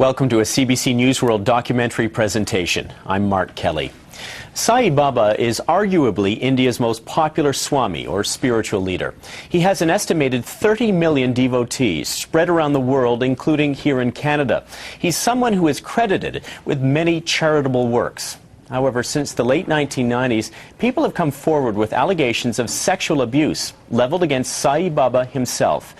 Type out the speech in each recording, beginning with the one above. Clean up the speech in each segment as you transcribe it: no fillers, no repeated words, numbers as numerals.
Welcome to a CBC News World documentary presentation. I'm Mark Kelly. Sai Baba is arguably India's most popular Swami, or spiritual leader. He has an estimated 30 million devotees spread around the world, including here in Canada. He's someone who is credited with many charitable works. However, since the late 1990s, people have come forward with allegations of sexual abuse leveled against Sai Baba himself.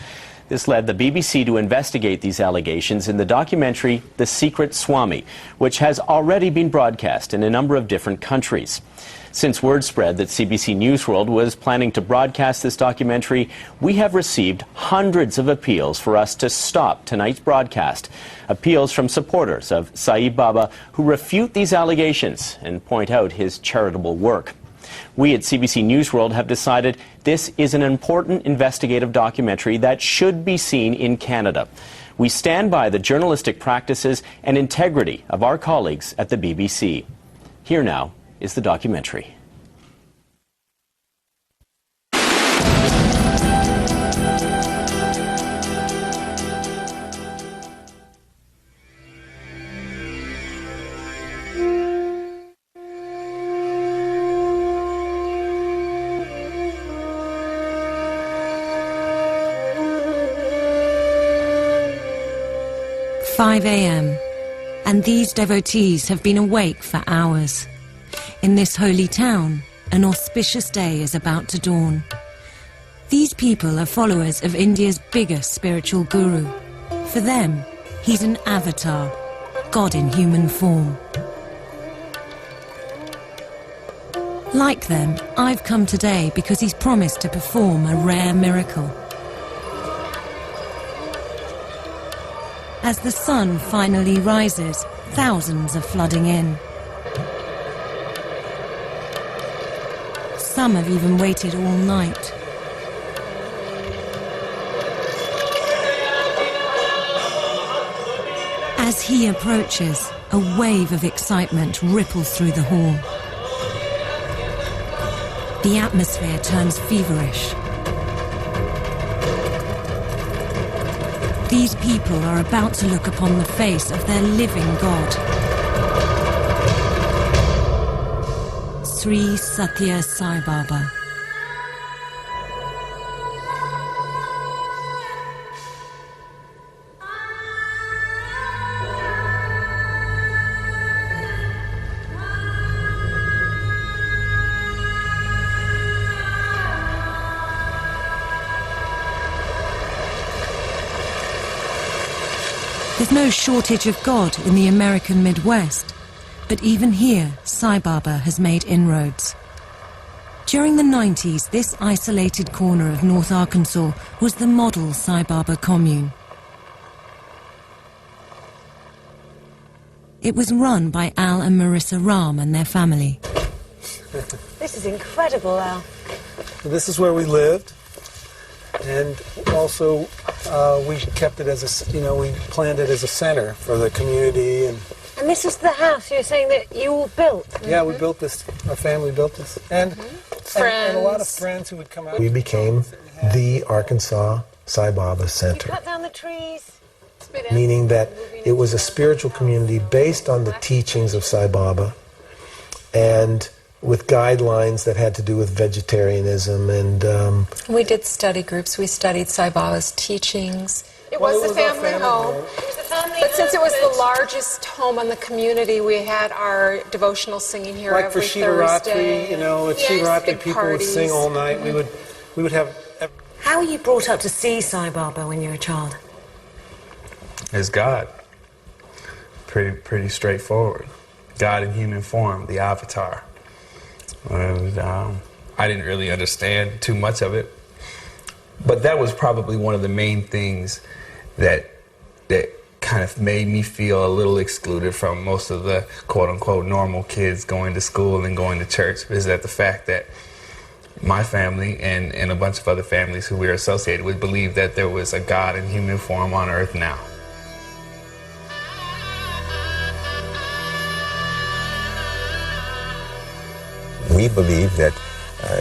This led the BBC to investigate these allegations in the documentary The Secret Swami, which has already been broadcast in a number of different countries. Since word spread that CBC News World was planning to broadcast this documentary, we have received hundreds of appeals for us to stop tonight's broadcast. Appeals from supporters of Sai Baba who refute these allegations and point out his charitable work. We at CBC News World have decided this is an important investigative documentary that should be seen in Canada. We stand by the journalistic practices and integrity of our colleagues at the BBC. Here now is the documentary. "5 a.m. and these devotees have been awake for hours. In this holy town, an auspicious day is about to dawn. These people are followers of India's biggest spiritual guru. For them, he's an avatar, God in human form. Like them, I've come today because he's promised to perform a rare miracle. As the sun finally rises, thousands are flooding in. Some have even waited all night. As he approaches, a wave of excitement ripples through the hall. The atmosphere turns feverish. These people are about to look upon the face of their living God. Swami Satya Sai Baba. There's no shortage of God in the American Midwest, but even here, Sai Baba has made inroads. During the 90s, this isolated corner of North Arkansas was the model Sai Baba commune. It was run by Al and Marissa Ram and their family. This is incredible, Al. This is where we lived, and also we kept it as a, we planned it as a center for the community. And this is the house you're saying that you all built? Yeah, we built this, our family built this. And, and a lot of friends who would come out. We became the Arkansas Sai Baba Center. You cut down the trees. Meaning that it was a spiritual community based on the teachings of Sai Baba and with guidelines that had to do with vegetarianism and... we did study groups. We studied Sai Baba's teachings. It was the family home. But since it was the largest home in the community, we had our devotional singing here like every for Shivaratri, Thursday. at Shivaratri people would sing all night. Mm-hmm. We would have... How were you brought up to see Sai Baba when you were a child? As God. Pretty straightforward. God in human form, the avatar. And I didn't really understand too much of it, but that was probably one of the main things that kind of made me feel a little excluded from most of the quote-unquote normal kids going to school and going to church, is that the fact that my family and a bunch of other families who we were associated with believed that there was a God in human form on earth now. We believe that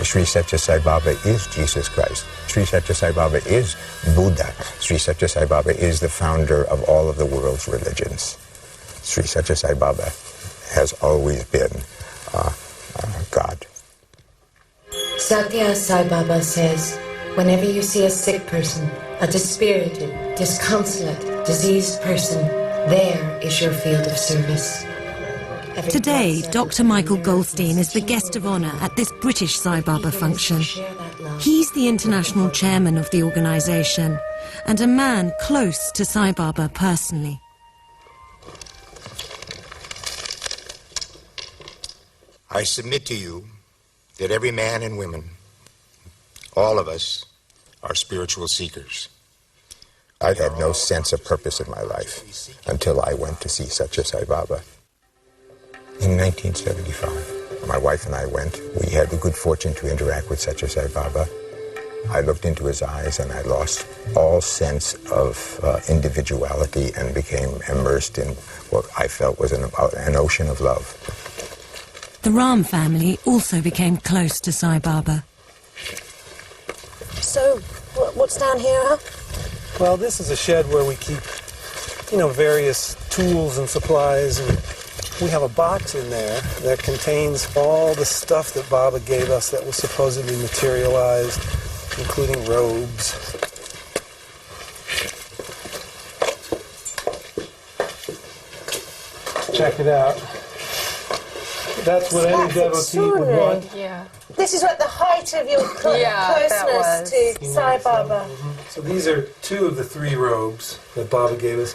Sri Satya Sai Baba is Jesus Christ. Sri Satya Sai Baba is Buddha. Sri Satya Sai Baba is the founder of all of the world's religions. Sri Satya Sai Baba has always been God. Satya Sai Baba says, whenever you see a sick person, a dispirited, disconsolate, diseased person, there is your field of service. Today, Dr. Michael Goldstein is the guest of honour at this British Sai Baba function. He's the international chairman of the organisation and a man close to Sai Baba personally. I submit to you that every man and woman, all of us, are spiritual seekers. I had no sense of purpose in my life until I went to see Satya Sai Baba. In 1975, my wife and I went. We had the good fortune to interact with Satya Sai Baba. I looked into his eyes and I lost all sense of individuality and became immersed in what I felt was an ocean of love. The Ram family also became close to Sai Baba. So, what's down here, huh? Well, this is a shed where we keep, various tools and supplies, and we have a box in there that contains all the stuff that Baba gave us that was supposedly materialized, including robes. Check it out. That's what any devotee would want. Yeah. This is at the height of your closeness to Sai Baba. So these are 2 of the 3 robes that Baba gave us.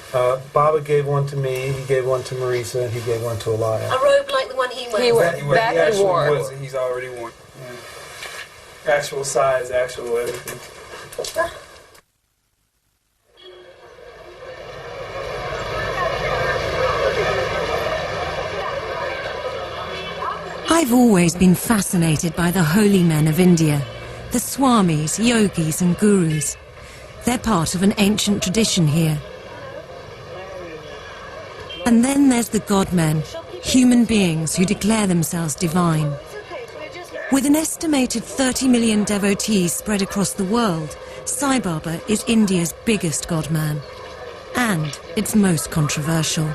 Baba gave one to me, he gave one to Marisa, and he gave one to Elia. A robe like the one he wears. He wore. He's already worn. Yeah. Actual size, actual everything. I've always been fascinated by the holy men of India, the swamis, yogis and gurus. They're part of an ancient tradition here. And then there's the God-men, human beings who declare themselves divine. With an estimated 30 million devotees spread across the world, Sai Baba is India's biggest God-man, and its most controversial.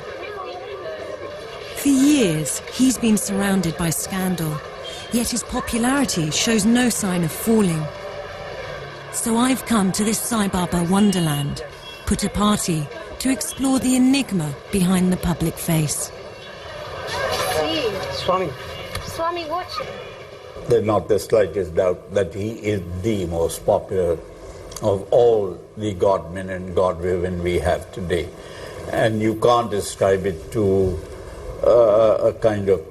For years, he's been surrounded by scandal, yet his popularity shows no sign of falling. So I've come to this Sai Baba wonderland, put a party, to explore the enigma behind the public face. Swami, watch it. There's not the slightest doubt that he is the most popular of all the God-men and God-women we have today. And you can't ascribe it to a kind of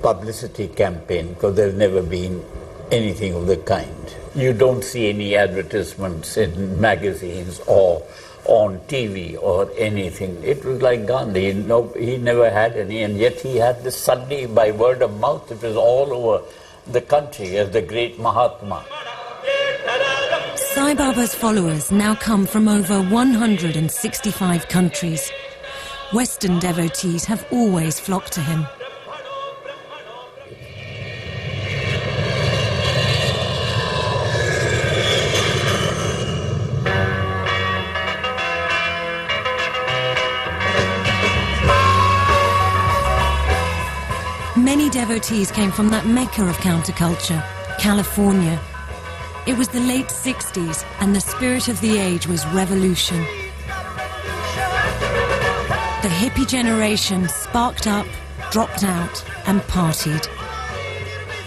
publicity campaign, because there's never been anything of the kind. You don't see any advertisements in magazines or on TV or anything. It was like Gandhi. He never had any, and yet he had this suddenly by word of mouth. It was all over the country as the great Mahatma. Sai Baba's followers now come from over 165 countries. Western devotees have always flocked to him. Many devotees came from that mecca of counterculture, California. It was the late 60s, and the spirit of the age was revolution. The hippie generation sparked up, dropped out, and partied.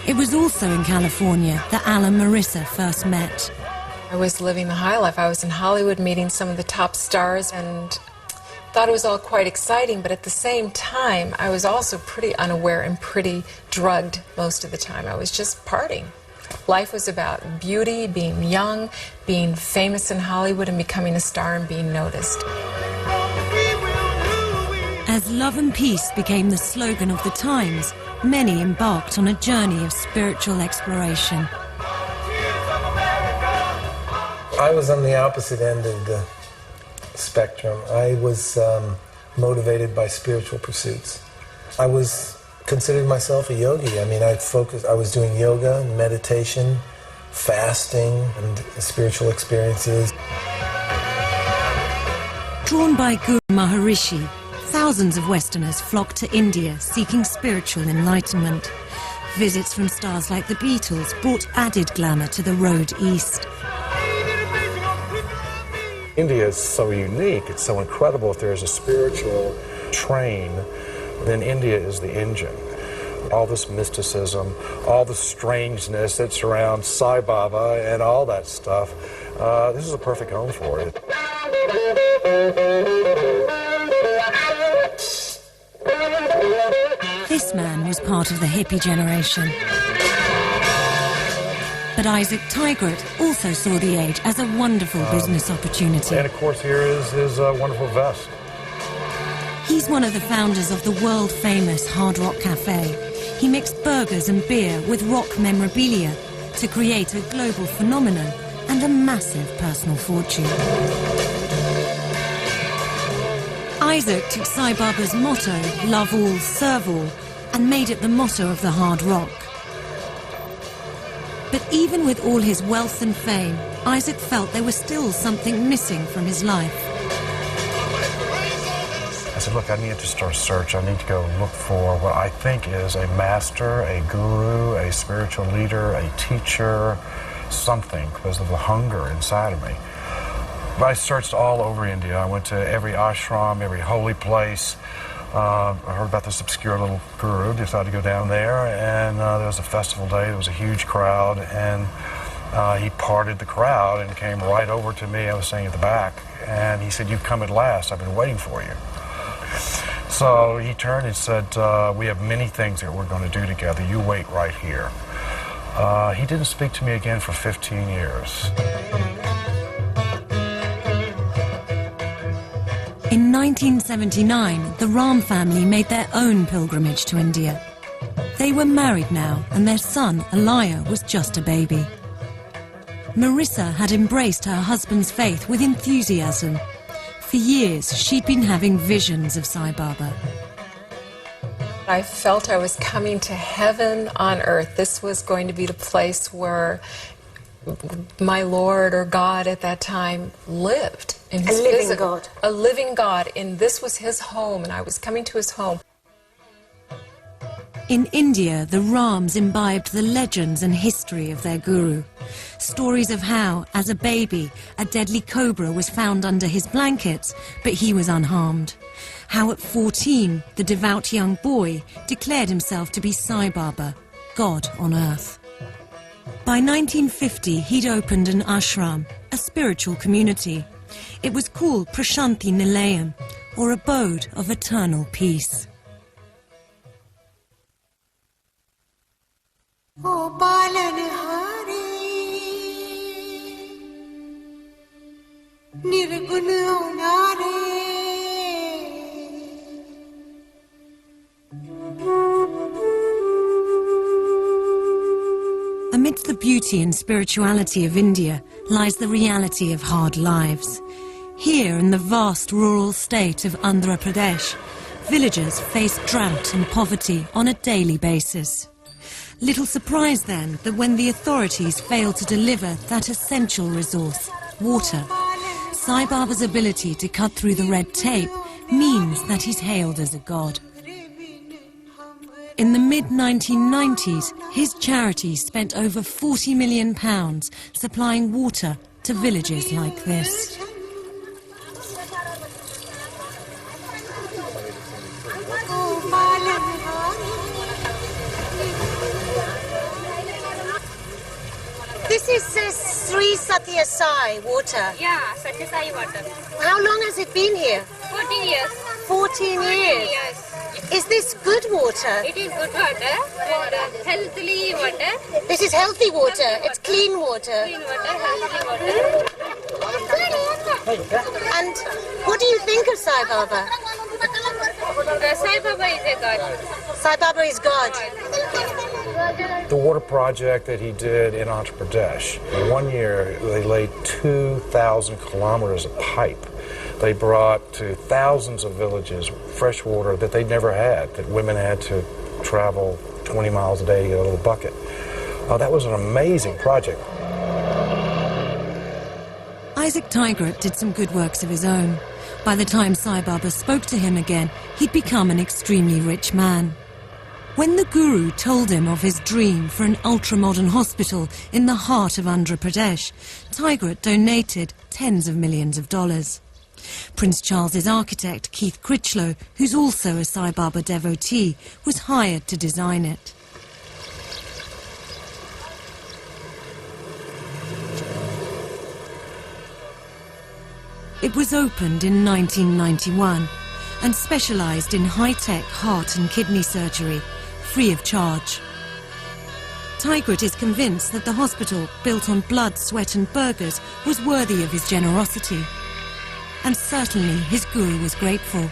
It was also in California that Al and Marisa first met. I was living the high life. I was in Hollywood meeting some of the top stars and thought it was all quite exciting, but at the same time, I was also pretty unaware and pretty drugged most of the time. I was just partying. Life was about beauty, being young, being famous in Hollywood, and becoming a star and being noticed. As love and peace became the slogan of the times, many embarked on a journey of spiritual exploration. I was on the opposite end of the spectrum. I was motivated by spiritual pursuits. I was considered myself a yogi. I mean, I was doing yoga and meditation, fasting, and spiritual experiences. Drawn by Guru Maharishi, thousands of Westerners flocked to India seeking spiritual enlightenment. Visits from stars like the Beatles brought added glamour to the road east. India is so unique, it's so incredible. If there's a spiritual train, then India is the engine. All this mysticism, all the strangeness that surrounds Sai Baba and all that stuff, this is a perfect home for it. This man was part of the hippie generation. But Isaac Tigert also saw the age as a wonderful business opportunity. And of course here is his wonderful vest. He's one of the founders of the world-famous Hard Rock Cafe. He mixed burgers and beer with rock memorabilia to create a global phenomenon and a massive personal fortune. Isaac took Sai Baba's motto, love all, serve all, and made it the motto of the Hard Rock. But even with all his wealth and fame, Isaac felt there was still something missing from his life. I said, look, I need to start a search. I need to go look for what I think is a master, a guru, a spiritual leader, a teacher, something, because of the hunger inside of me. But I searched all over India. I went to every ashram, every holy place. I heard about this obscure little guru, decided to go down there, and there was a festival day. There was a huge crowd, and he parted the crowd and came right over to me. I was sitting at the back, and he said, "You've come at last. I've been waiting for you." So he turned and said, "We have many things that we're going to do together. You wait right here." He didn't speak to me again for 15 years. In 1979, the Ram family made their own pilgrimage to India. They were married now, and their son, Alaya, was just a baby. Marissa had embraced her husband's faith with enthusiasm. For years, she'd been having visions of Sai Baba. I felt I was coming to heaven on earth. This was going to be the place where my Lord or God at that time lived. In his living God. A living God, and this was his home, and I was coming to his home. In India, the Rams imbibed the legends and history of their guru. Stories of how, as a baby, a deadly cobra was found under his blankets, but he was unharmed. How at 14, the devout young boy declared himself to be Sai Baba, God on earth. By 1950, he'd opened an ashram, a spiritual community. It was called Prashanti Nilayam, or Abode of Eternal Peace. Amidst the beauty and spirituality of India lies the reality of hard lives. Here in the vast rural state of Andhra Pradesh, villagers face drought and poverty on a daily basis. Little surprise then that when the authorities fail to deliver that essential resource, water, Sai Baba's ability to cut through the red tape means that he's hailed as a god. In the mid-1990s, his charity spent over £40 million supplying water to villages like this. This is Swami Satya Sai water. Yeah, Satya Sai water. How long has it been here? 14 years. 14 years? Yes. Is this good water? It is good water and healthy water. This is healthy water. It's clean water. Clean water, healthy water. And what do you think of Sai Baba? Sai Baba is a god. Sai Baba is God. The water project that he did in Andhra Pradesh, in 1 year they laid 2,000 kilometers of pipe They brought to thousands of villages fresh water that they'd never had, that women had to travel 20 miles a day to get a little bucket. That was an amazing project. Isaac Tigert did some good works of his own. By the time Sai Baba spoke to him again, he'd become an extremely rich man. When the Guru told him of his dream for an ultra-modern hospital in the heart of Andhra Pradesh, Tigert donated tens of millions of dollars. Prince Charles's architect, Keith Critchlow, who's also a Sai Baba devotee, was hired to design it. It was opened in 1991 and specialised in high-tech heart and kidney surgery, free of charge. Tigert is convinced that the hospital, built on blood, sweat and burgers, was worthy of his generosity. And certainly his guru was grateful.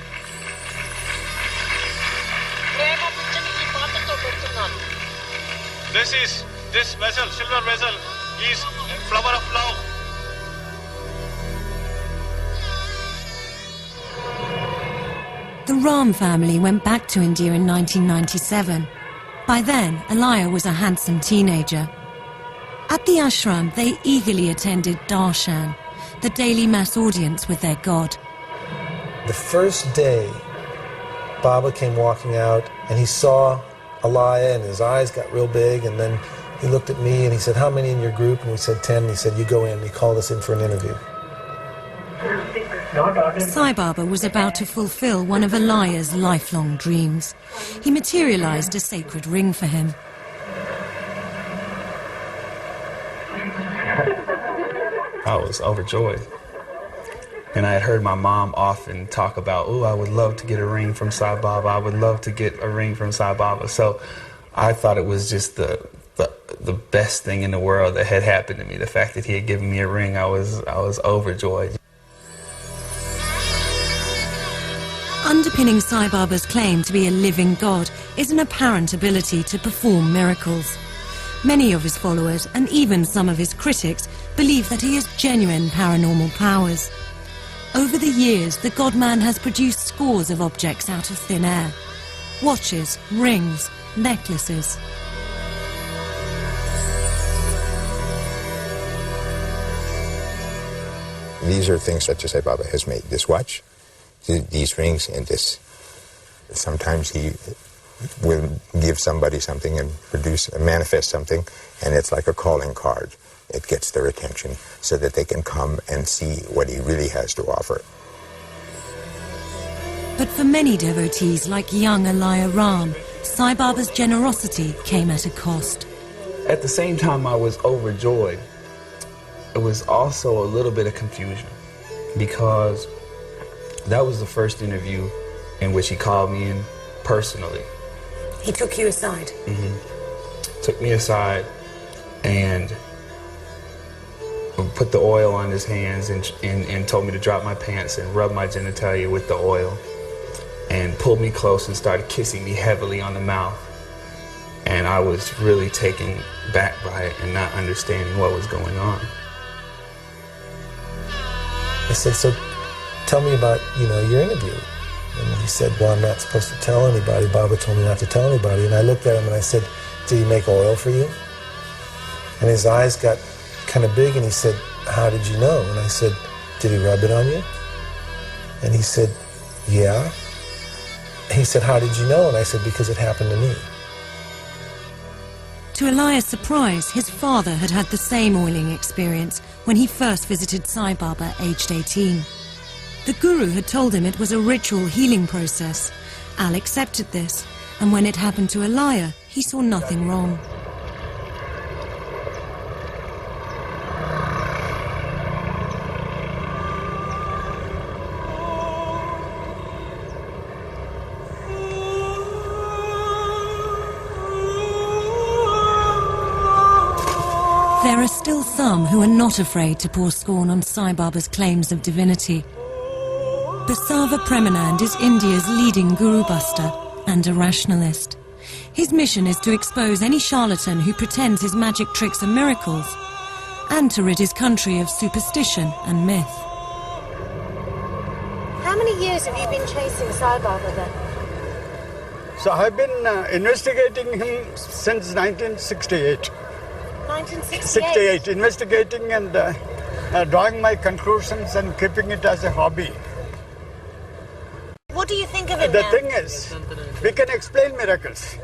This vessel, silver vessel, is flower of love. The Ram family went back to India in 1997. By then, Alaya was a handsome teenager. At the ashram, they eagerly attended darshan, the daily mass audience with their god. The first day, Baba came walking out and he saw Alaya and his eyes got real big, and then he looked at me and he said, "How many in your group?" And we said 10, and he said, "You go in." And he called us in for an interview. Sai Baba was about to fulfill one of Alaya's lifelong dreams. He materialized a sacred ring for him. I was overjoyed. And I had heard my mom often talk about, "Oh, I would love to get a ring from Sai Baba. I would love to get a ring from Sai Baba." So I thought it was just the best thing in the world that had happened to me. The fact that he had given me a ring, I was overjoyed. Underpinning Sai Baba's claim to be a living god is an apparent ability to perform miracles. Many of his followers, and even some of his critics, believe that he has genuine paranormal powers. Over the years, the God-man has produced scores of objects out of thin air. Watches, rings, necklaces. These are things that Sai Baba has made. This watch, these rings, and this. Sometimes he will give somebody something and manifest something, and it's like a calling card. It gets their attention so that they can come and see what he really has to offer. But for many devotees like young Alaya Ram, Sai Baba's generosity came at a cost. At the same time I was overjoyed, it was also a little bit of confusion, because that was the first interview in which he called me in personally. He took you aside? Mm-hmm. Took me aside and put the oil on his hands and told me to drop my pants and rub my genitalia with the oil, and pulled me close and started kissing me heavily on the mouth. And I was really taken back by it and not understanding what was going on. I said, "So tell me about, your interview." And he said, "Well, I'm not supposed to tell anybody. Baba told me not to tell anybody." And I looked at him and I said, "Did he make oil for you?" And his eyes got kind of big and he said, "How did you know?" And I said, "Did he rub it on you?" And he said, "Yeah." He said, "How did you know?" And I said, "Because it happened to me." To Alaya's surprise, his father had had the same oiling experience when he first visited Sai Baba aged 18. The Guru had told him it was a ritual healing process. Al accepted this, and when it happened to Alaya, he saw nothing wrong. There are still some who are not afraid to pour scorn on Sai Baba's claims of divinity. Basava Premanand is India's leading guru buster and a rationalist. His mission is to expose any charlatan who pretends his magic tricks are miracles, and to rid his country of superstition and myth. years have you been chasing Sai Baba then? So I've been investigating him since 1968. 1968? Investigating and drawing my conclusions and keeping it as a hobby. What do you think of him The now? thing is, we can explain miracles.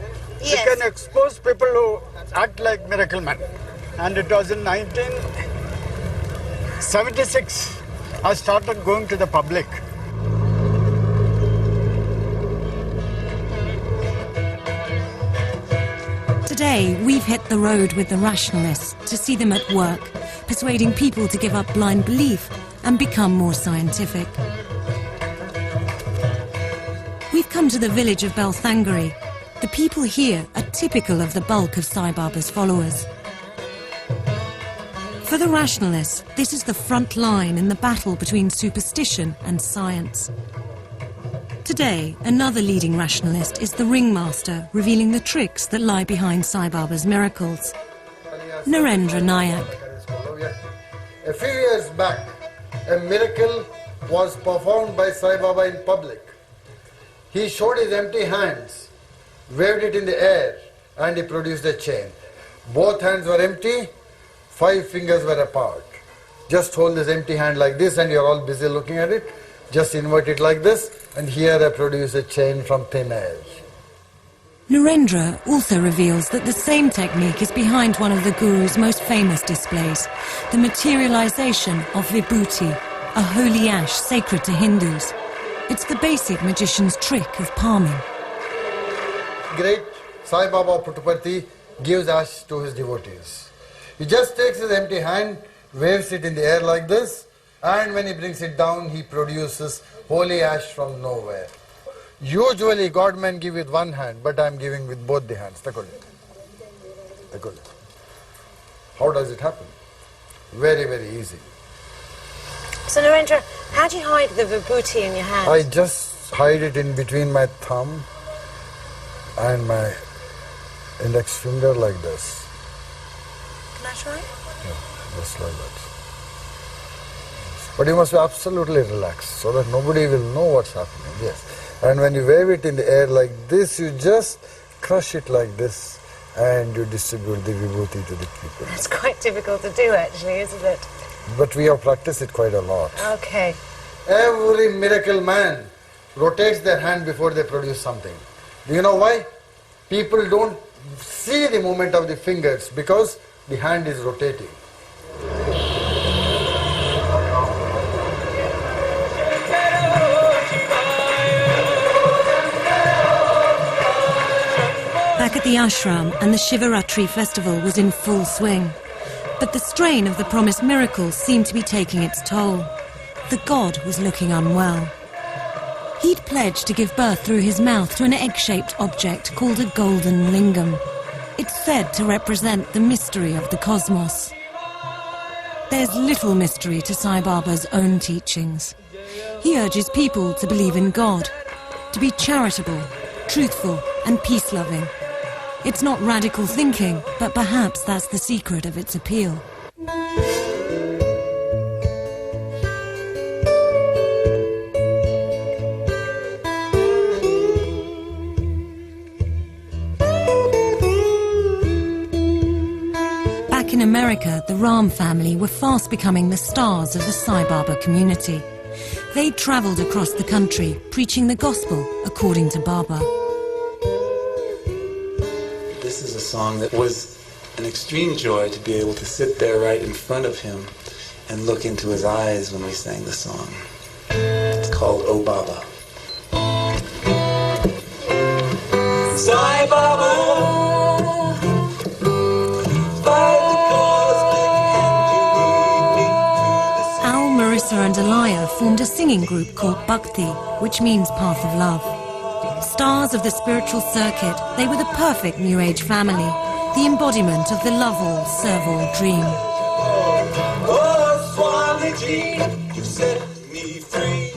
Yes. We can expose people who act like miracle men. And it was in 1976 I started going to the public. Today, we've hit the road with the rationalists to see them at work, persuading people to give up blind belief and become more scientific. We've come to the village of Belthangari. The people here are typical of the bulk of Sai Baba's followers. For the rationalists, this is the front line in the battle between superstition and science. Today, another leading rationalist is the ringmaster, revealing the tricks that lie behind Sai Baba's miracles. Narendra Nayak. A few years back, a miracle was performed by Sai Baba in public. He showed his empty hands, waved it in the air, and he produced a chain. Both hands were empty, 5 fingers were apart. Just hold this empty hand like this and you're all busy looking at it. Just invert it like this, and here I produce a chain from thin air. Narendra also reveals that the same technique is behind one of the Guru's most famous displays, the materialization of Vibhuti, a holy ash sacred to Hindus. It's the basic magician's trick of palming. Great Sai Baba Puttaparthi gives ash to his devotees. He just takes his empty hand, waves it in the air like this, and when he brings it down, he produces holy ash from nowhere. Usually God men give with one hand, but I am giving with both the hands. How does it happen? Very, very easy. So Narendra, how do you hide the vibhuti in your hand? I just hide it in between my thumb and my index finger like this. Can I try? Yeah, just like that. But you must be absolutely relaxed so that nobody will know what's happening. Yes. And when you wave it in the air like this, you just crush it like this and you distribute the vibhuti to the people. That's quite difficult to do actually, isn't it? But we have practiced it quite a lot. Okay. Every miracle man rotates their hand before they produce something. Do you know why? People don't see the movement of the fingers because the hand is rotating. Back at the ashram, and the Shivaratri festival was in full swing. But the strain of the promised miracles seemed to be taking its toll. The god was looking unwell. He'd pledged to give birth through his mouth to an egg-shaped object called a golden lingam. It's said to represent the mystery of the cosmos. There's little mystery to Sai Baba's own teachings. He urges people to believe in God, to be charitable, truthful, and peace-loving. It's not radical thinking, but perhaps that's the secret of its appeal. Back in America, the Ram family were fast becoming the stars of the Sai Baba community. They travelled across the country, preaching the gospel according to Baba. This is a song that was an extreme joy to be able to sit there right in front of him and look into his eyes when we sang the song. It's called O Baba. Sai Baba, Al, Marissa and Alaya formed a singing group called Bhakti, which means path of love. Stars of the spiritual circuit, they were the perfect New Age family, the embodiment of the love-all-serve-all dream. Oh, Swamiji, you set me free.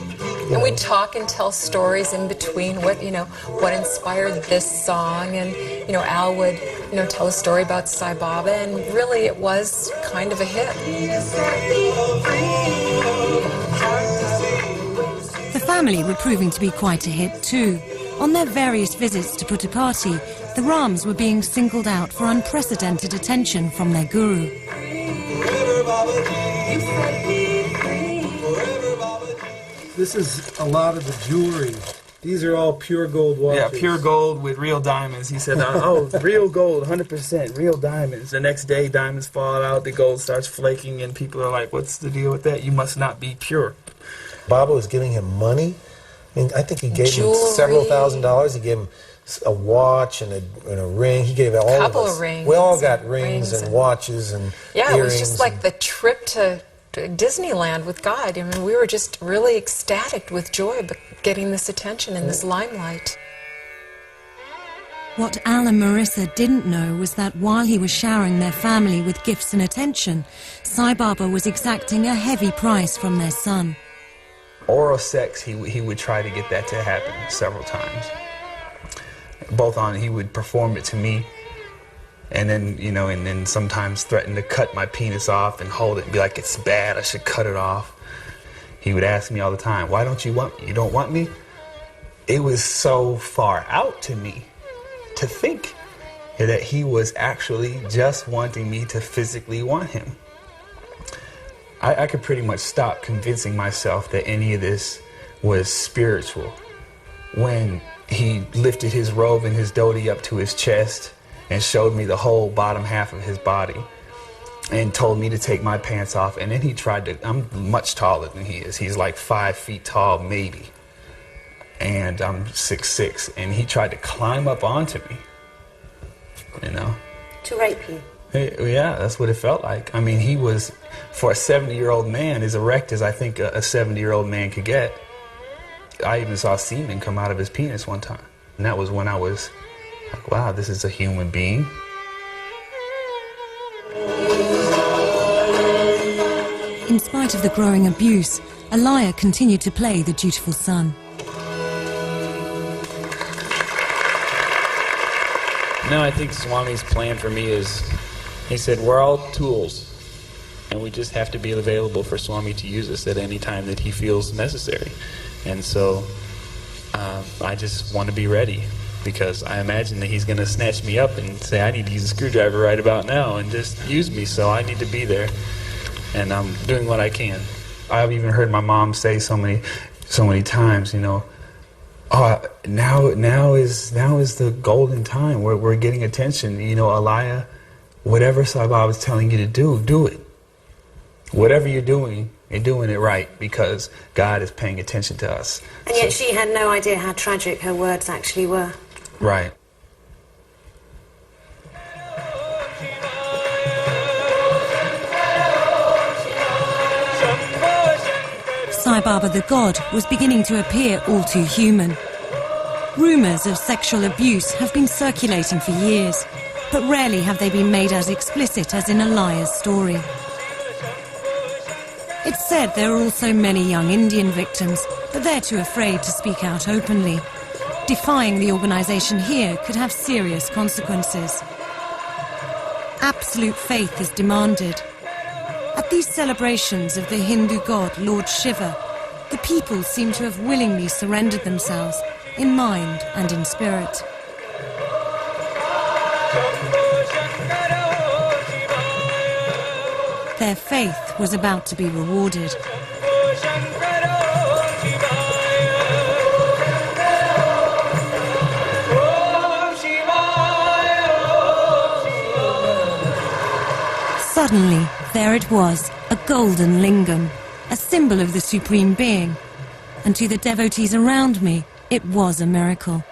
And we'd talk and tell stories in between what inspired this song, and Al would tell a story about Sai Baba, and really it was kind of a hit. The family were proving to be quite a hit too. On their various visits to Puttaparthi, the Rams were being singled out for unprecedented attention from their guru. This is a lot of the jewelry. These are all pure gold watches. Yeah, pure gold with real diamonds. He said, oh, real gold, 100%, real diamonds. The next day, diamonds fall out, the gold starts flaking, and people are like, what's the deal with that? You must not be pure. Baba was giving him money. I mean, I think he gave him several $1,000s. He gave him a watch and a ring. He gave all of us. Couple of rings. We all got rings and watches and yeah, earrings. It was just like the trip to Disneyland with God. I mean, we were just really ecstatic with joy, but getting this attention and this limelight. What Al and Marissa didn't know was that while he was showering their family with gifts and attention, Sai Baba was exacting a heavy price from their son. Oral sex, he would try to get that to happen several times. He would perform it to me, and then, and then sometimes threaten to cut my penis off and hold it and be like, it's bad, I should cut it off. He would ask me all the time, why don't you want me? You don't want me? It was so far out to me to think that he was actually just wanting me to physically want him. I could pretty much stop convincing myself that any of this was spiritual when he lifted his robe and his dhoti up to his chest and showed me the whole bottom half of his body and told me to take my pants off. And then he tried to, I'm much taller than he is. He's like 5 feet tall, maybe. And I'm 6'6", and he tried to climb up onto me, To rape you? Yeah, that's what it felt like. I mean, he was, for a 70-year-old man, as erect as I think a 70-year-old man could get. I even saw semen come out of his penis one time. And that was when I was like, wow, this is a human being. In spite of the growing abuse, Alaya continued to play the dutiful son. No, I think Swami's plan for me is, he said, we're all tools, and we just have to be available for Swami to use us at any time that he feels necessary. And so I just want to be ready, because I imagine that he's going to snatch me up and say, I need to use a screwdriver right about now and just use me, so I need to be there. And I'm doing what I can. I've even heard my mom say so many times, oh, now is the golden time. We're getting attention. Alaya, whatever Sai Baba was telling you to do it. Whatever you're doing it right, because God is paying attention to us. And yet she had no idea how tragic her words actually were. Right. Sai Baba the God was beginning to appear all too human. Rumours of sexual abuse have been circulating for years, but rarely have they been made as explicit as in Alaya's story. It's said there are also many young Indian victims, but they're too afraid to speak out openly. Defying the organisation here could have serious consequences. Absolute faith is demanded. At these celebrations of the Hindu god Lord Shiva, the people seem to have willingly surrendered themselves, in mind and in spirit. Their faith was about to be rewarded. Suddenly, there it was, a golden lingam, a symbol of the Supreme Being. And to the devotees around me, it was a miracle.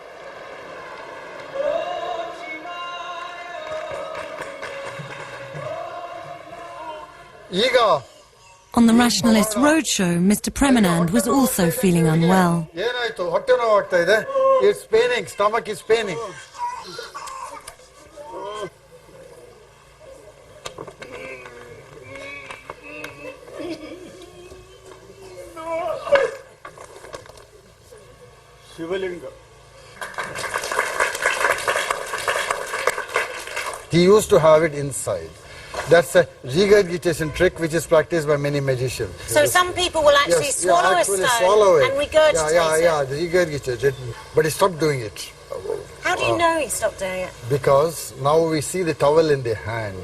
On the Rationalist Roadshow, Mr. Premanand was also feeling unwell. It's paining, stomach is paining. He used to have it inside. That's a regurgitation trick which is practiced by many magicians. So some people will actually swallow a stone and regurgitate it? Yeah, regurgitate it, but he stopped doing it. How do you know he stopped doing it? Because now we see the towel in the hand.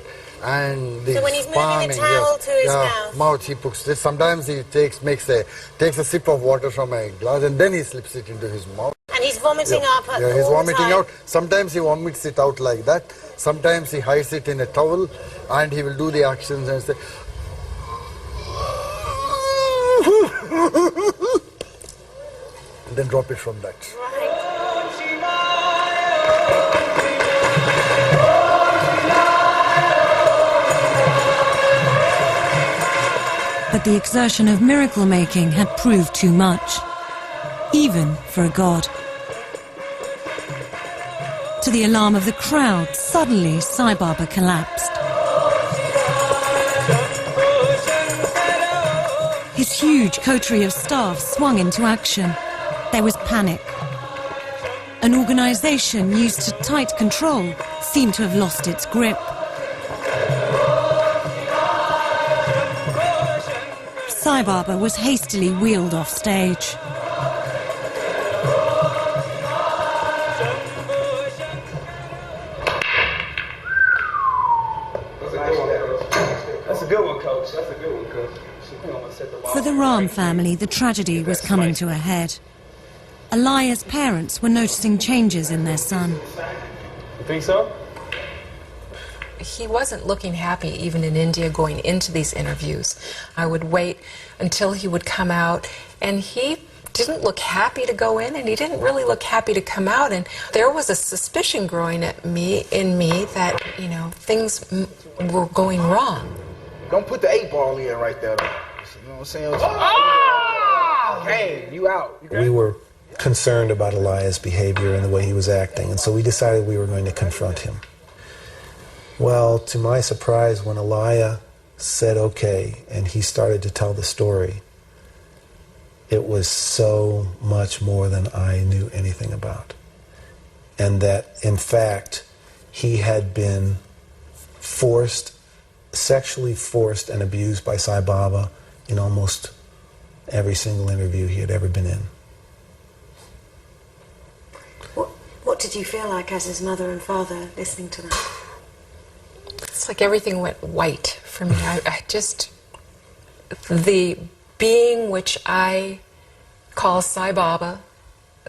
And so when he's moving the towel to his mouth, he puts this. Sometimes he takes a sip of water from a glass and then he slips it into his mouth. And he's vomiting up all he's vomiting the time. out. Sometimes he vomits it out like that. Sometimes he hides it in a towel and he will do the actions and say, and then drop it from that. Right. But the exertion of miracle-making had proved too much, even for a god. To the alarm of the crowd, suddenly Sai Baba collapsed. His huge coterie of staff swung into action. There was panic. An organization used to tight control seemed to have lost its grip. Sai Baba was hastily wheeled off stage. That's a good one, Coach. That's a good one, Coach. For the Ram family, the tragedy was coming to a head. Alaya's parents were noticing changes in their son. You think so? He wasn't looking happy even in India going into these interviews. I would wait until he would come out, and he didn't look happy to go in, and he didn't really look happy to come out. And there was a suspicion growing in me that, you know, things were going wrong. Don't put the 8-ball in right there. You know what I'm saying? Ah! Hey, you out. We were concerned about Alaya's behavior and the way he was acting, and so we decided we were going to confront him. Well, to my surprise, when Alaya said okay and he started to tell the story, it was so much more than I knew anything about. And that, in fact, he had been sexually forced and abused by Sai Baba in almost every single interview he had ever been in. What did you feel like as his mother and father listening to that? It's like everything went white for me. I just, the being which I call Sai Baba,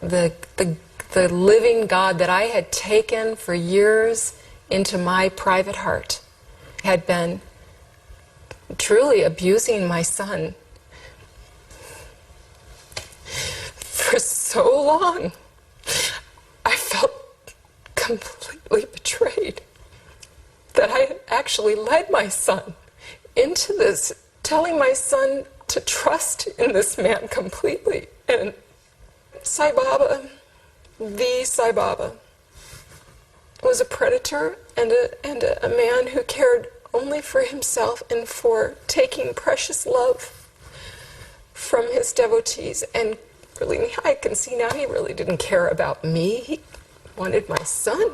the living God that I had taken for years into my private heart, had been truly abusing my son for so long. I felt completely betrayed that I had actually led my son into this, telling my son to trust in this man completely. And Sai Baba, the Sai Baba, was a predator and a man who cared only for himself and for taking precious love from his devotees. And really, I can see now he really didn't care about me. He wanted my son.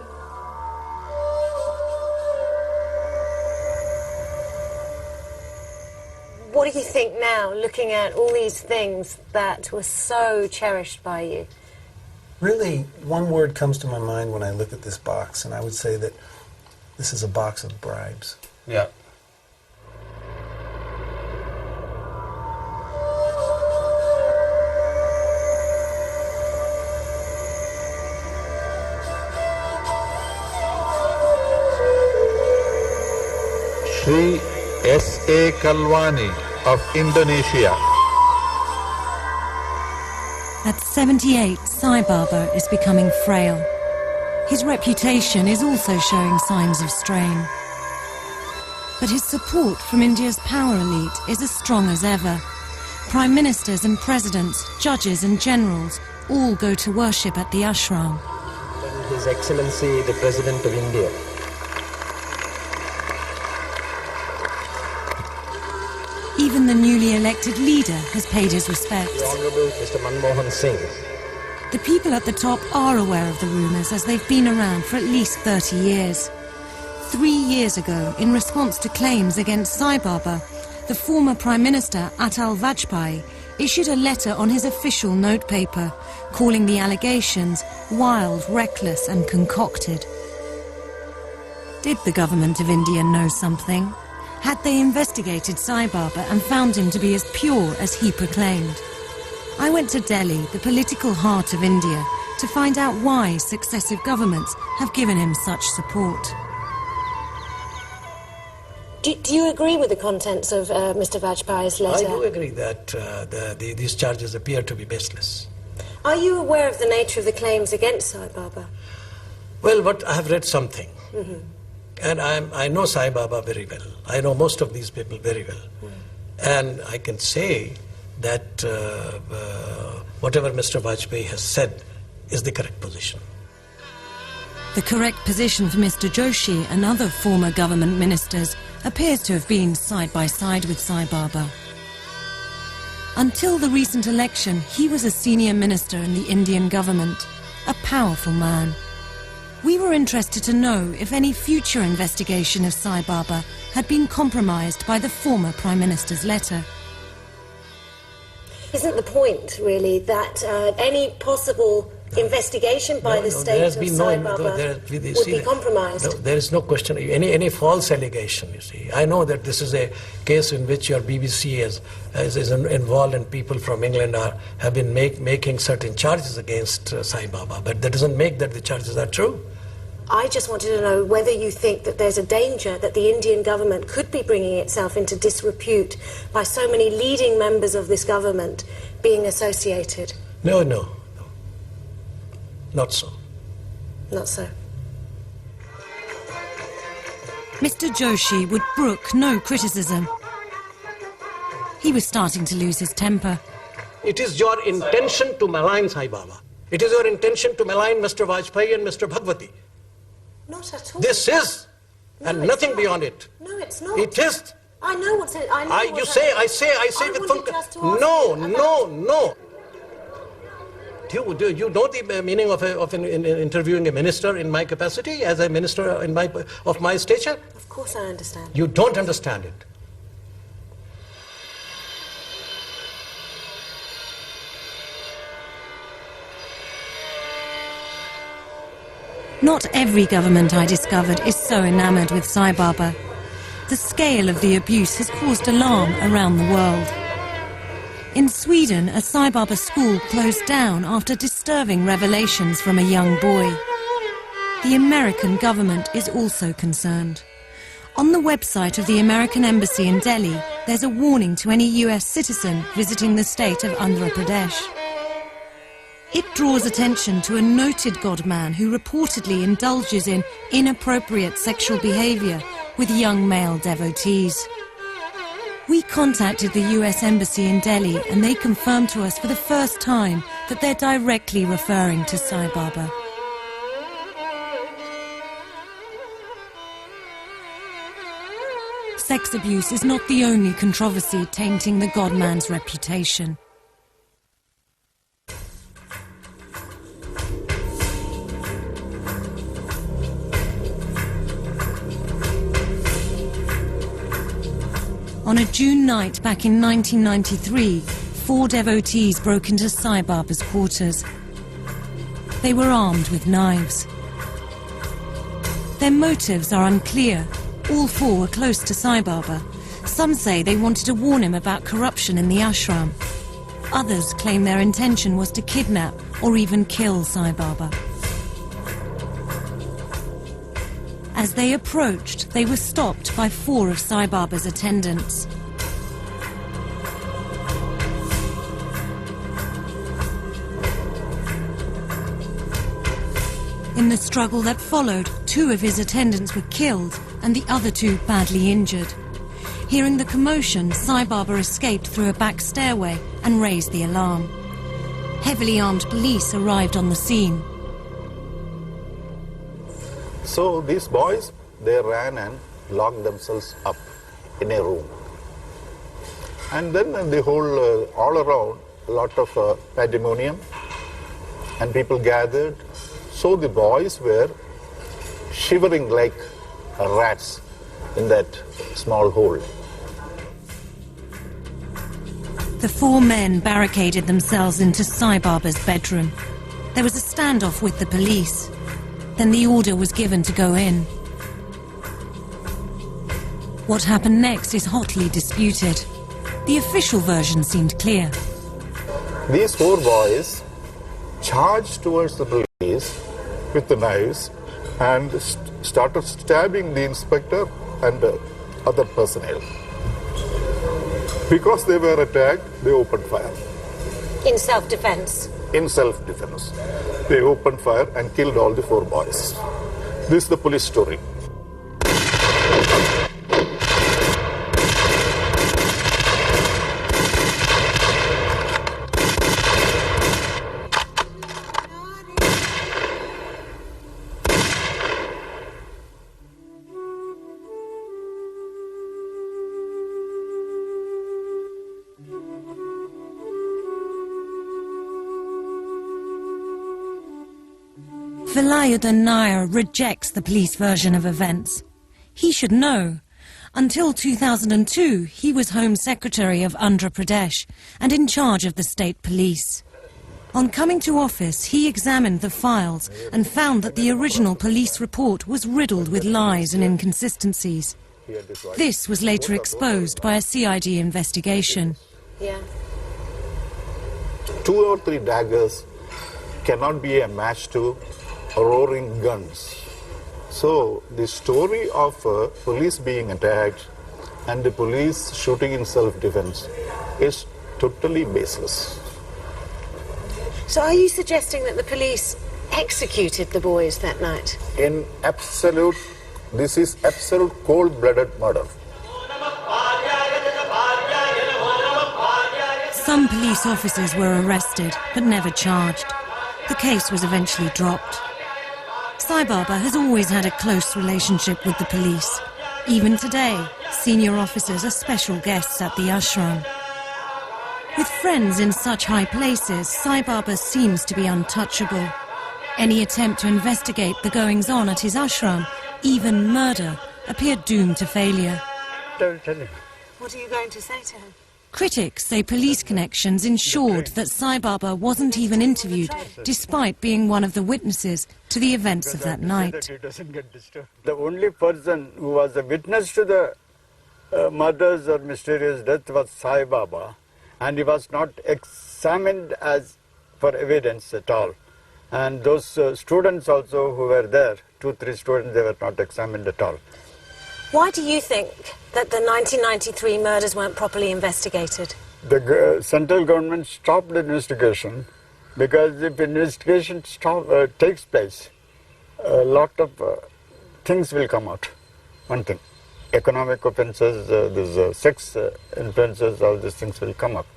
What do you think now, looking at all these things that were so cherished by you? Really, one word comes to my mind when I look at this box, and I would say that this is a box of bribes. Yeah. Sri S.A. Kalwani of Indonesia. At 78, Sai Baba is becoming frail. His reputation is also showing signs of strain. But his support from India's power elite is as strong as ever. Prime ministers and presidents, judges and generals all go to worship at the ashram. His Excellency, the President of India. Even the newly elected leader has paid his respects. The Honorable Mr. Manmohan Singh. The people at the top are aware of the rumours, as they've been around for at least 30 years. 3 years ago, in response to claims against Sai Baba, the former Prime Minister Atal Vajpayee issued a letter on his official notepaper, calling the allegations wild, reckless and concocted. Did the government of India know something? Had they investigated Sai Baba and found him to be as pure as he proclaimed? I went to Delhi, the political heart of India, to find out why successive governments have given him such support. Do you agree with the contents of Mr. Vajpayee's letter? I do agree that these charges appear to be baseless. Are you aware of the nature of the claims against Sai Baba? Well, I have read something. Mm-hmm. And I know Sai Baba very well. I know most of these people very well. And I can say that whatever Mr. Vajpayee has said is the correct position. The correct position for Mr. Joshi and other former government ministers appears to have been side by side with Sai Baba. Until the recent election, he was a senior minister in the Indian government, a powerful man. We were interested to know if any future investigation of Sai Baba had been compromised by the former Prime Minister's letter. Isn't the point, really, that any possible investigation by the state of Sai Baba would be compromised? No, there is no question. Any false allegation, you see. I know that this is a case in which your BBC is involved and people from England have been making certain charges against Sai Baba, but that doesn't make that the charges are true. I just wanted to know whether you think that there's a danger that the Indian government could be bringing itself into disrepute by so many leading members of this government being associated. No. Not so. Not so. Mr. Joshi would brook no criticism. He was starting to lose his temper. It is your intention to malign Sai Baba. It is your intention to malign Mr. Vajpayee and Mr. Bhagwati. Not at all. This is, and nothing beyond it. No, it's not. It is. I know what's in it. I know I say with full... No. Do you know the meaning of interviewing a minister in my capacity, as a minister of my stature? Of course I understand. You don't understand it. Not every government I discovered is so enamoured with Sai Baba. The scale of the abuse has caused alarm around the world. In Sweden, a Sai Baba school closed down after disturbing revelations from a young boy. The American government is also concerned. On the website of the American Embassy in Delhi, there's a warning to any US citizen visiting the state of Andhra Pradesh. It draws attention to a noted godman who reportedly indulges in inappropriate sexual behaviour with young male devotees. We contacted the US Embassy in Delhi and they confirmed to us for the first time that they're directly referring to Sai Baba. Sex abuse is not the only controversy tainting the godman's reputation. On a June night back in 1993, 4 devotees broke into Sai Baba's quarters. They were armed with knives. Their motives are unclear. All 4 were close to Sai Baba. Some say they wanted to warn him about corruption in the ashram. Others claim their intention was to kidnap or even kill Sai Baba. As they approached, they were stopped by 4 of Sai Baba's attendants. In the struggle that followed, 2 of his attendants were killed and the other 2 badly injured. Hearing the commotion, Sai Baba escaped through a back stairway and raised the alarm. Heavily armed police arrived on the scene. So these boys, they ran and locked themselves up in a room. And then the whole, all around, a lot of pandemonium, and people gathered. So the boys were shivering like rats in that small hole. The four men barricaded themselves into Sai Baba's bedroom. There was a standoff with the police. Then the order was given to go in. What happened next is hotly disputed. The official version seemed clear. These four boys charged towards the police with the knives and started stabbing the inspector and other personnel. Because they were attacked, they opened fire. In self-defense? In self-defense. They opened fire and killed all the four boys. This is the police story. Velayuddin Nair rejects the police version of events. He should know. Until 2002, he was Home Secretary of Andhra Pradesh and in charge of the state police. On coming to office, he examined the files and found that the original police report was riddled with lies and inconsistencies. This was later exposed by a CID investigation. Yeah. 2 or 3 daggers cannot be a match to roaring guns. So the story of police being attacked and the police shooting in self-defense is totally baseless. So are you suggesting that the police executed the boys that night? This is absolute cold-blooded murder. Some police officers were arrested, but never charged. The case was eventually dropped. Sai Baba has always had a close relationship with the police. Even today, senior officers are special guests at the ashram. With friends in such high places, Sai Baba seems to be untouchable. Any attempt to investigate the goings-on at his ashram, even murder, appeared doomed to failure. What are you going to say to him? Critics say police connections ensured that Sai Baba wasn't even interviewed, despite being one of the witnesses to the events of that night. The only person who was a witness to the murders or mysterious death was Sai Baba, and he was not examined as for evidence at all. And those students also who were there, 2-3 students, they were not examined at all. Why do you think that the 1993 murders weren't properly investigated? The central government stopped the investigation because if investigation takes place, a lot of things will come out. One thing, economic offences, sex influences, all these things will come up.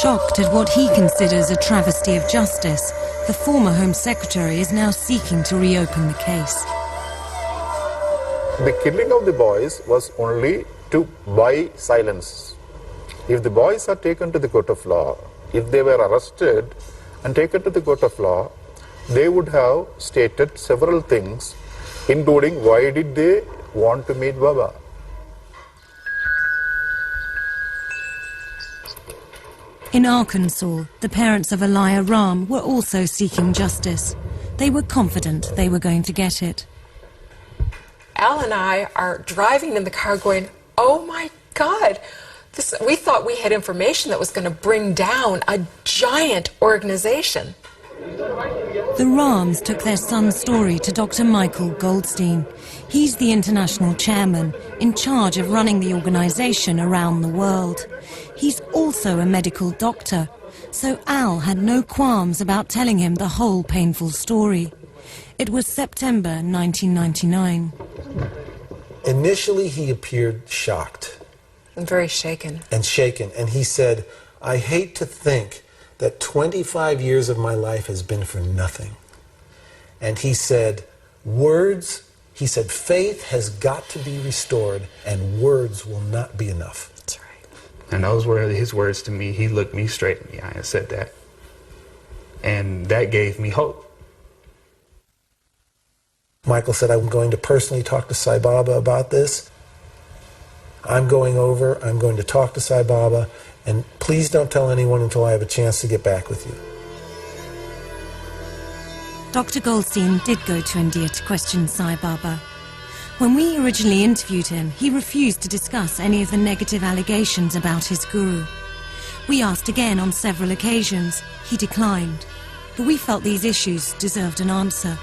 Shocked at what he considers a travesty of justice, the former Home Secretary is now seeking to reopen the case. The killing of the boys was only to buy silence. If the boys are taken to the court of law, if they were arrested and taken to the court of law, they would have stated several things, including why did they want to meet Baba. In Arkansas, the parents of Aliyah Ram were also seeking justice. They were confident they were going to get it. Al and I are driving in the car going, oh my God, we thought we had information that was going to bring down a giant organization. The Rams took their son's story to Dr. Michael Goldstein. He's the international chairman, in charge of running the organization around the world. He's also a medical doctor, so Al had no qualms about telling him the whole painful story. It was September 1999. Initially, he appeared shocked. I'm very shaken. And he said, I hate to think that 25 years of my life has been for nothing. And he said, faith has got to be restored, and words will not be enough. That's right. And those were his words to me. He looked me straight in the eye and said that. And that gave me hope. Michael said, I'm going to personally talk to Sai Baba about this. I'm going to talk to Sai Baba, and please don't tell anyone until I have a chance to get back with you. Dr. Goldstein did go to India to question Sai Baba. When we originally interviewed him, he refused to discuss any of the negative allegations about his guru. We asked again on several occasions. He declined, but we felt these issues deserved an answer.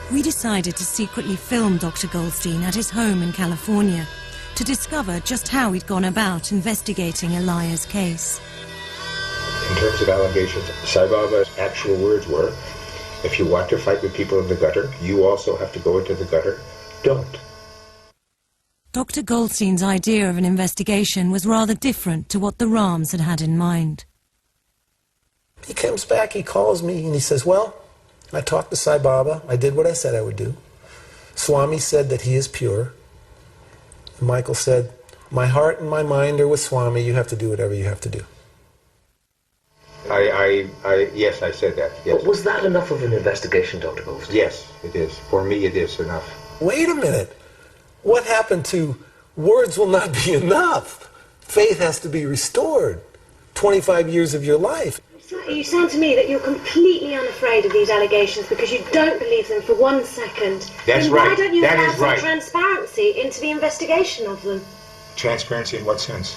We decided to secretly film Dr. Goldstein at his home in California to discover just how he'd gone about investigating Eliah's case. In terms of allegations, Sai Baba's actual words were, if you want to fight with people in the gutter, you also have to go into the gutter. Don't. Dr. Goldstein's idea of an investigation was rather different to what the Rams had had in mind. He comes back, he calls me, and he says, well, I talked to Sai Baba. I did what I said I would do. Swami said that he is pure. And Michael said, my heart and my mind are with Swami. You have to do whatever you have to do. Yes, I said that. Yes. But was that enough of an investigation, Dr. Goldstein? Yes, it is. For me, it is enough. Wait a minute. What happened to words will not be enough? Faith has to be restored. 25 years of your life. You sound to me that you're completely unafraid of these allegations because you don't believe them for 1 second. That's then right. Why don't you that have is some right. transparency into the investigation of them? Transparency in what sense?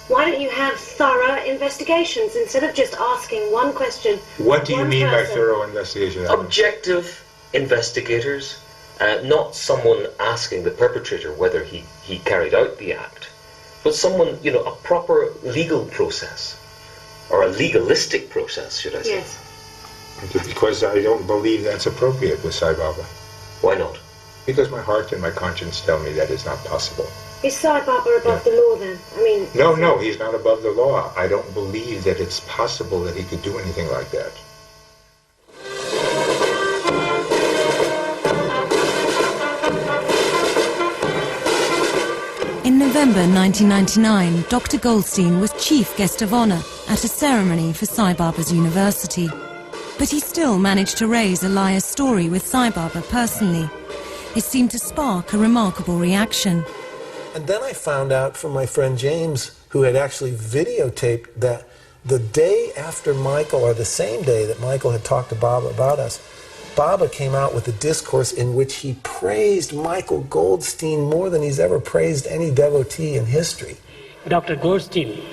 Why don't you have thorough investigations instead of just asking one question? What do you mean by thorough investigation? Objective investigators, not someone asking the perpetrator whether he carried out the act, but someone, a proper legal process, or a legalistic process, should I say. Yes. Because I don't believe that's appropriate with Sai Baba. Why not? Because my heart and my conscience tell me that is not possible. Is Sai Baba above the law then? No, he's not above the law. I don't believe that it's possible that he could do anything like that. In November 1999, Dr. Goldstein was chief guest of honor at a ceremony for Sai Baba's university. But he still managed to raise Eliah's story with Sai Baba personally. It seemed to spark a remarkable reaction. And then I found out from my friend James, who had actually videotaped that the day after Michael, or the same day that Michael had talked to Baba about us, Baba came out with a discourse in which he praised Michael Goldstein more than he's ever praised any devotee in history. Dr. Goldstein.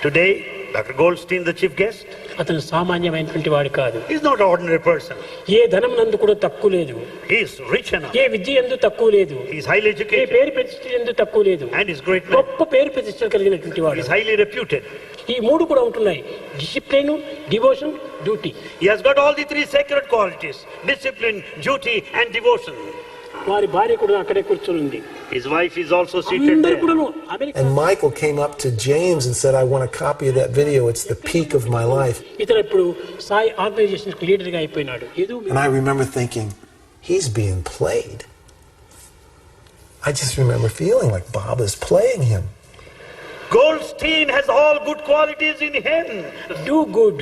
Today, Dr. Goldstein, the chief guest. అతను సామాన్యమైనటువంటి వాడు కాదు. He is not an ordinary person. ఏ ధనం నందు కూడా తక్కువ లేదు. He is rich enough. ఏ విద్య యందు తక్కువ లేదు. He is highly educated. ఏ పేరు ప్రతిష్ఠ యందు తక్కువ లేదు. And is great man. గొప్ప పేరు ప్రతిష్టలు కలిగినటువంటి వాడు. He is highly reputed. ఈ మూడు కూడా ఉంటున్నాయి. Discipline, devotion, duty. He has got all the three sacred qualities: discipline, duty and devotion. వారి భార్య కూడా అక్కడే కూర్చొని ఉంది. His wife is also seated there. And Michael came up to James and said, I want a copy of that video. It's the peak of my life. ఇతను ఇప్పుడు Sai organisation leader గా అయిపోయినాడు. And I remember thinking, he's being played. I just remember feeling like Baba's playing him. Goldstein has all good qualities in him. Do good.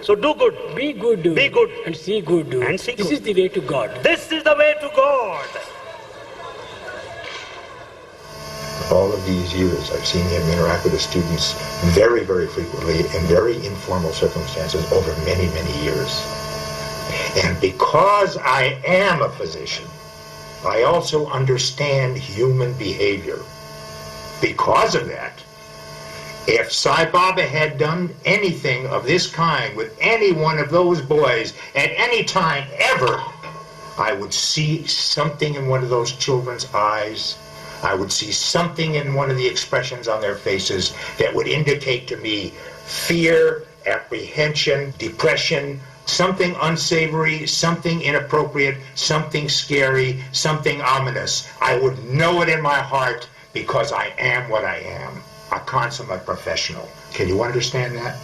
So do good. Be good. Be good. And see good. And see good. This is the way to God. This is the way to God. All of these years, I've seen him interact with the students very, very frequently in very informal circumstances over many, many years. And because I am a physician, I also understand human behavior. Because of that, if Sai Baba had done anything of this kind with any one of those boys at any time ever, I would see something in one of those children's eyes. I would see something in one of the expressions on their faces that would indicate to me fear, apprehension, depression, something unsavory, something inappropriate, something scary, something ominous. I would know it in my heart because I am what I am. A consummate professional. Can you understand that?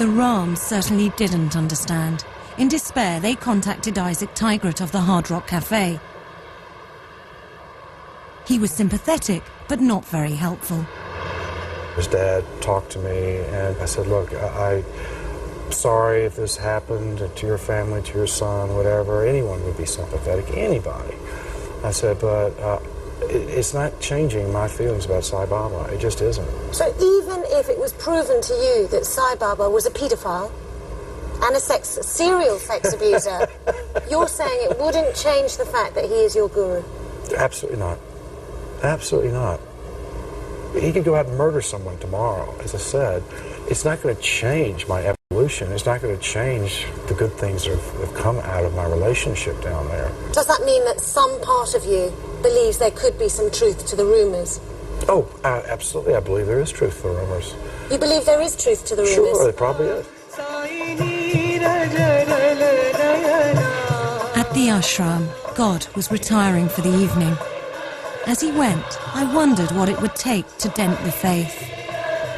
The Rams certainly didn't understand. In despair, they contacted Isaac Tigert of the Hard Rock Cafe. He was sympathetic, but not very helpful. His dad talked to me, and I said, look, sorry if this happened to your family, to your son, whatever. Anyone would be sympathetic, anybody. I said, but it's not changing my feelings about Sai Baba. It just isn't. So even if it was proven to you that Sai Baba was a paedophile and a serial sex abuser, you're saying it wouldn't change the fact that he is your guru? Absolutely not. Absolutely not. He could go out and murder someone tomorrow. As I said, it's not going to change my evolution. It's not going to change the good things that have come out of my relationship down there. Does that mean that some part of you believes there could be some truth to the rumours? Oh, absolutely. I believe there is truth to the rumors. You believe there is truth to the rumours? Sure, there probably is. At the ashram, God was retiring for the evening. As he went, I wondered what it would take to dent the faith.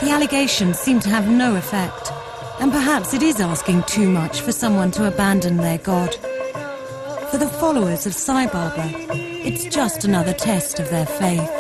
The allegations seem to have no effect, and perhaps it is asking too much for someone to abandon their God. For the followers of Sai Baba, it's just another test of their faith.